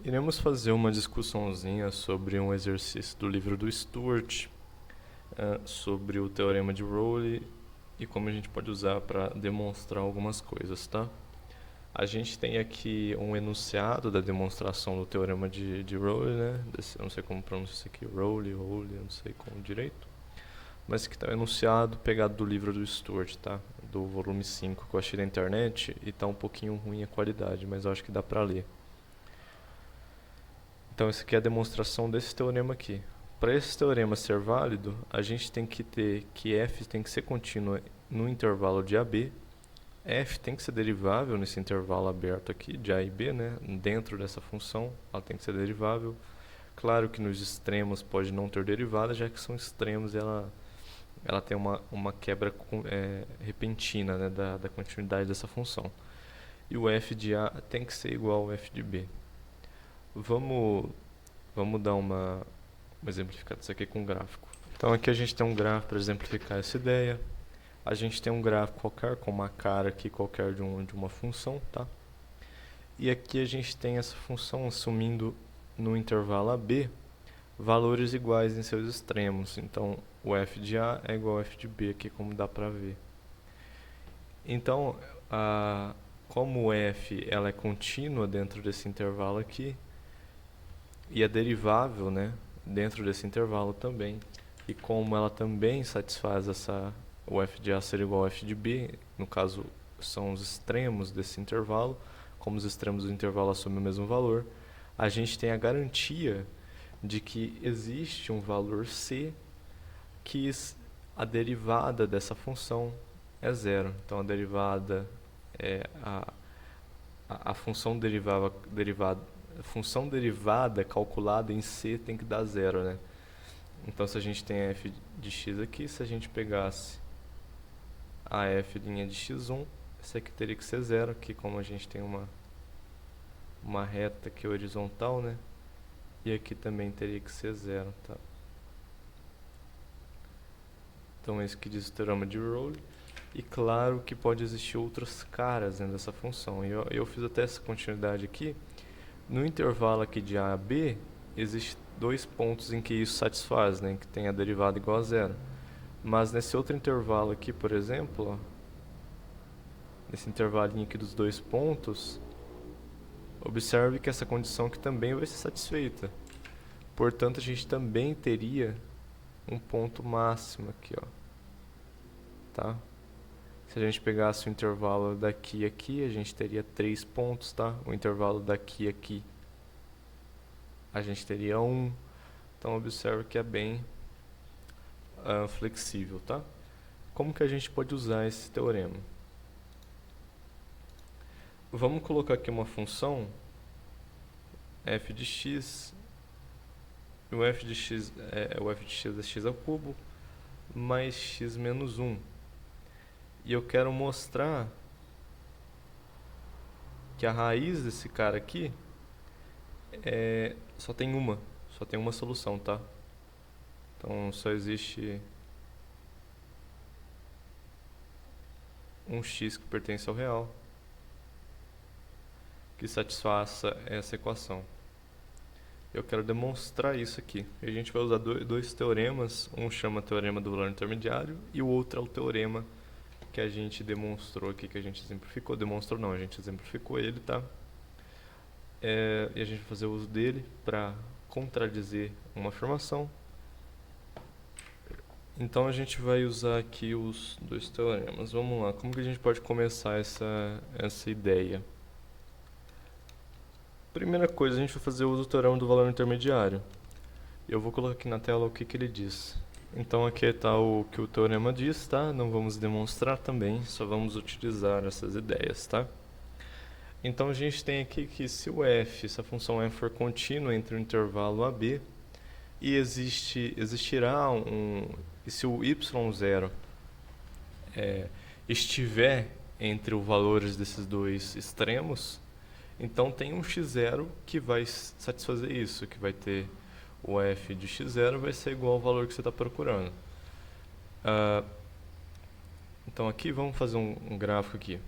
Iremos fazer uma discussãozinha sobre um exercício do livro do Stewart, sobre o teorema de Rowley e como a gente pode usar para demonstrar algumas coisas, tá? A gente tem aqui um enunciado da demonstração do teorema de Rowley, né? Eu não sei como pronunciar isso aqui, Rowley, eu não sei como direito. Mas que está enunciado pegado do livro do Stewart, tá? Do volume 5, que eu achei na internet e tá um pouquinho ruim a qualidade, mas eu acho que dá para ler. Então, essa aqui é a demonstração desse teorema aqui. Para esse teorema ser válido, a gente tem que ter que f tem que ser contínua no intervalo de AB, f tem que ser derivável nesse intervalo aberto aqui, de A e B, né? Dentro dessa função, ela tem que ser derivável. Claro que nos extremos pode não ter derivada, já que são extremos e ela tem uma quebra repentina, né, da continuidade dessa função. E o f de A tem que ser igual ao f de B. Vamos dar uma exemplificada disso aqui com um gráfico. Então aqui a gente tem um gráfico para exemplificar essa ideia. A gente tem um gráfico qualquer, com uma cara aqui qualquer de uma função, tá? E aqui a gente tem essa função assumindo no intervalo AB valores iguais em seus extremos. Então o f de A é igual ao f de B aqui, como dá para ver. Então, como o f ela é contínua dentro desse intervalo aqui, e é derivável, né, dentro desse intervalo também, e como ela também satisfaz o f de A ser igual ao f de B, no caso são os extremos desse intervalo, como os extremos do intervalo assumem o mesmo valor, a gente tem a garantia de que existe um valor C que a derivada dessa função é zero. Então a derivada é a função função derivada calculada em C tem que dar zero, né? Então se a gente tem f de x aqui, se a gente pegasse a f' de x1, isso aqui teria que ser zero, aqui como a gente tem uma reta aqui horizontal, né? E aqui também teria que ser zero, tá? Então esse que diz o teorema de Rowley. E claro que pode existir outras caras dentro dessa função. E eu fiz até essa continuidade aqui. No intervalo aqui de A a B, existem dois pontos em que isso satisfaz, né? Que tem a derivada igual a zero. Mas nesse outro intervalo aqui, por exemplo, ó, nesse intervalinho aqui dos dois pontos, observe que essa condição aqui também vai ser satisfeita. Portanto, a gente também teria um ponto máximo aqui, ó. Tá? Se a gente pegasse o intervalo daqui a aqui, a gente teria 3 pontos, tá? O intervalo daqui a aqui, a gente teria 1. Então, observe que é bem flexível, tá? Como que a gente pode usar esse teorema? Vamos colocar aqui uma função f de x, e o f de x é x ao cubo, mais x menos 1. E eu quero mostrar que a raiz desse cara aqui só tem uma solução, tá? Então só existe um x que pertence ao real que satisfaça essa equação. Eu quero demonstrar isso aqui. A gente vai usar dois teoremas, um chama teorema do valor intermediário e o outro é o teorema que a gente demonstrou aqui, que a gente exemplificou. Demonstrou não, a gente exemplificou ele, tá? E a gente vai fazer uso dele para contradizer uma afirmação. Então a gente vai usar aqui os dois teoremas. Vamos lá, como que a gente pode começar essa ideia? Primeira coisa, a gente vai fazer uso do teorema do valor intermediário. Eu vou colocar aqui na tela o que ele diz. Então aqui está o que o teorema diz, tá? Não vamos demonstrar também, só vamos utilizar essas ideias, tá? Então a gente tem aqui que se a função f for contínua entre o intervalo AB e existirá e se o y0 estiver entre os valores desses dois extremos, então tem um x0 que vai satisfazer isso, que vai ter o f de x0 vai ser igual ao valor que você está procurando. Então aqui vamos fazer um gráfico aqui.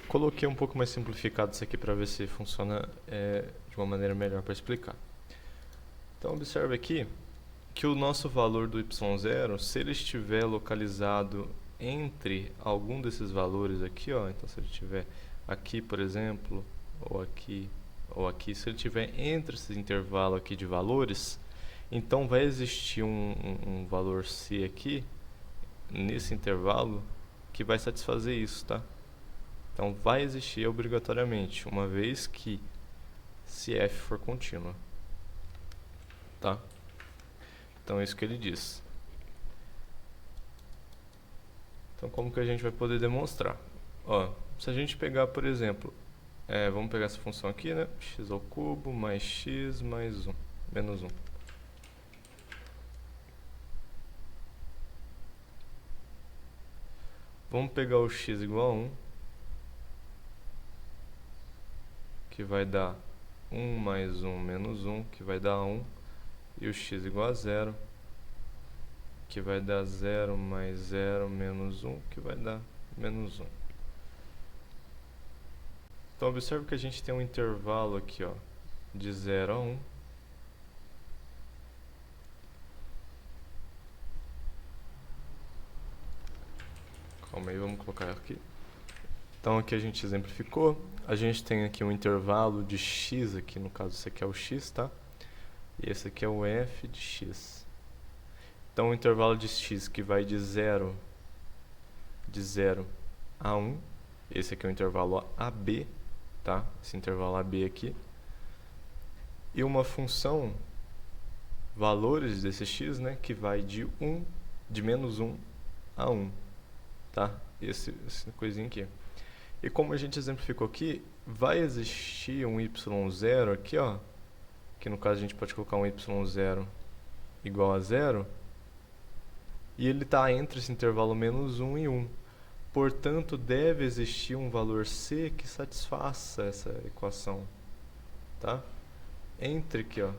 coloquei um pouco mais simplificado isso aqui para ver se funciona de uma maneira melhor para explicar. Então observe aqui que o nosso valor do y0, se ele estiver localizado entre algum desses valores aqui, ó, então se ele estiver aqui, por exemplo, ou aqui, se ele estiver entre esse intervalo aqui de valores, então vai existir um valor c aqui, nesse intervalo, que vai satisfazer isso, tá? Então vai existir obrigatoriamente, uma vez que se f for contínua, tá? Então é isso que ele diz. Então como que a gente vai poder demonstrar? Ó, se a gente pegar, por exemplo, vamos pegar essa função aqui, né? X ao cubo mais x mais 1, menos 1. Vamos pegar o x igual a 1, que vai dar 1 mais 1 menos 1, que vai dar 1, e o x igual a 0, que vai dar 0 mais 0 menos 1, que vai dar menos 1. Então observe que a gente tem um intervalo aqui, ó, de 0 a 1. Calma aí, vamos colocar aqui. Então aqui a gente exemplificou. A gente tem aqui um intervalo de x aqui, no caso esse aqui é o x, tá? E esse aqui é o f de x. Então o intervalo de x que vai de 0 a 1. Esse aqui é o intervalo AB, tá? Esse intervalo AB aqui. E uma função, valores desse x, né? Que vai de menos 1 a 1, tá? Essa coisinha aqui. E como a gente exemplificou aqui, vai existir um y0 aqui, ó. Que no caso a gente pode colocar um y0 igual a 0. E ele está entre esse intervalo menos 1 e 1. Portanto, deve existir um valor c que satisfaça essa equação, tá? Aqui, ó,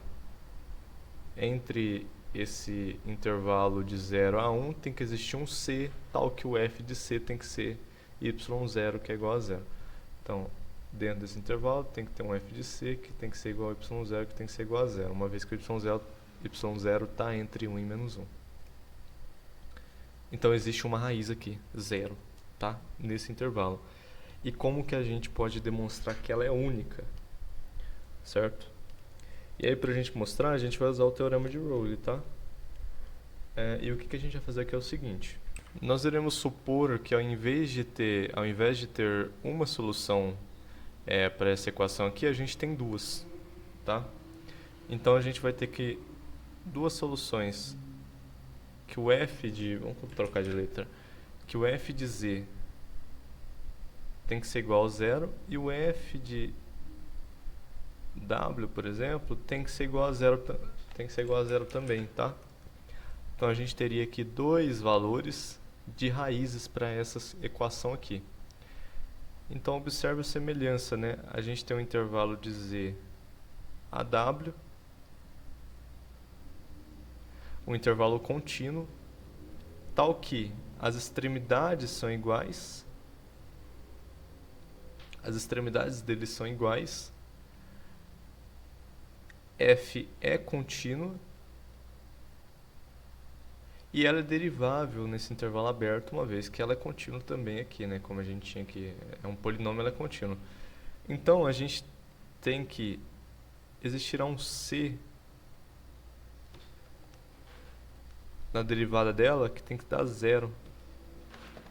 entre esse intervalo de 0 a 1 tem que existir um c, tal que o f de c tem que ser y0, que é igual a 0. Então, dentro desse intervalo tem que ter um f de c que tem que ser igual a y0, que tem que ser igual a 0, uma vez que o y0 está entre 1 e menos 1. Então existe uma raiz aqui, 0, tá? Nesse intervalo. E como que a gente pode demonstrar que ela é única, certo? E aí, para a gente mostrar, a gente vai usar o teorema de Rowley, tá? E o que a gente vai fazer aqui é o seguinte. Nós iremos supor que ao invés de ter uma solução para essa equação aqui, a gente tem duas, tá? Então a gente vai ter que duas soluções, que o f de, vamos trocar de letra, que o f de z tem que ser igual a 0 e o f de w, por exemplo, tem que ser igual a 0, também, tá? Então a gente teria aqui dois valores de raízes para essa equação aqui. Então observe a semelhança, né? A gente tem um intervalo de z a w, um intervalo contínuo, tal que as extremidades são iguais, as extremidades deles são iguais, f é contínua e ela é derivável nesse intervalo aberto, uma vez que ela é contínua também aqui, né? Como a gente tinha aqui, é um polinômio, ela é contínua. Então a gente tem que existirá um c na derivada dela que tem que dar 0.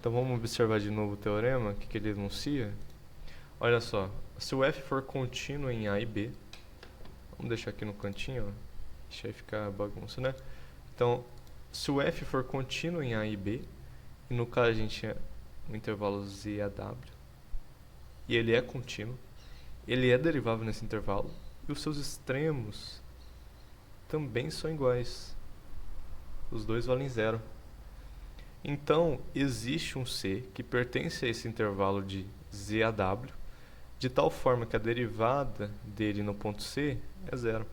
Então vamos observar de novo o teorema, que ele enuncia. Olha só, se o f for contínuo em A e B, vamos deixar aqui no cantinho, ó, deixa aí ficar bagunça, né? Então, se o f for contínuo em A e B, e no caso a gente tinha um intervalo z a w, e ele é contínuo, ele é derivável nesse intervalo, e os seus extremos também são iguais. Os dois valem 0. Então, existe um c que pertence a esse intervalo de z a w, de tal forma que a derivada dele no ponto C é 0.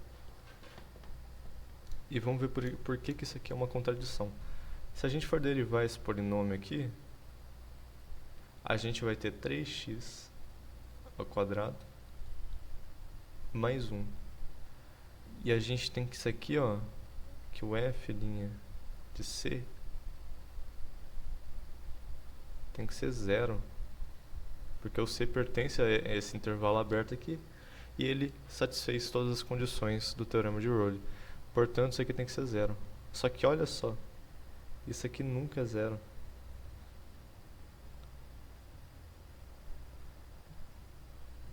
E vamos ver por que isso aqui é uma contradição. Se a gente for derivar esse polinômio aqui, a gente vai ter 3x ao quadrado mais 1. E a gente tem que isso aqui, ó, que o f' de c tem que ser 0, porque o c pertence a esse intervalo aberto aqui e ele satisfez todas as condições do teorema de Rowley. Portanto, isso aqui tem que ser 0. Só que olha só, isso aqui nunca é 0.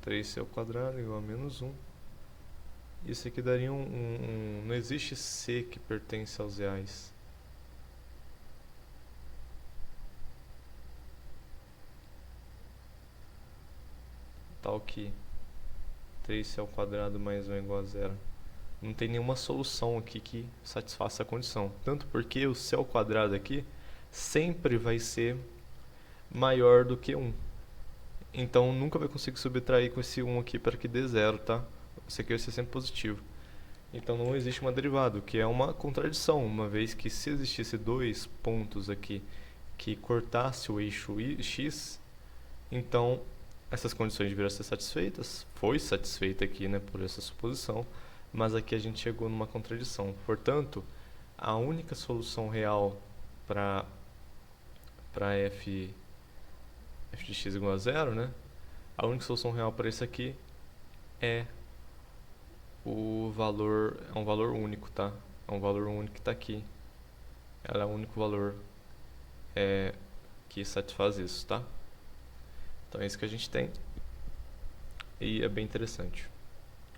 (3c² igual a menos 1). Isso aqui daria não existe c que pertence aos reais. Tal que 3c² mais 1 é igual a 0. Não tem nenhuma solução aqui que satisfaça a condição. Tanto porque o c² aqui sempre vai ser maior do que 1. Então nunca vai conseguir subtrair com esse 1 aqui para que dê 0, tá? Isso aqui vai ser sempre positivo. Então não existe uma derivada, o que é uma contradição, uma vez que se existisse dois pontos aqui que cortasse o eixo x, então essas condições deveriam ser satisfeitas. Foi satisfeita aqui, né, por essa suposição, mas aqui a gente chegou numa contradição. Portanto, a única solução real para f de x igual a 0, né? A única solução real para isso aqui é o valor, é um valor único, tá? É um valor único que está aqui. Ela é o único valor que satisfaz isso, tá? Então é isso que a gente tem. E é bem interessante.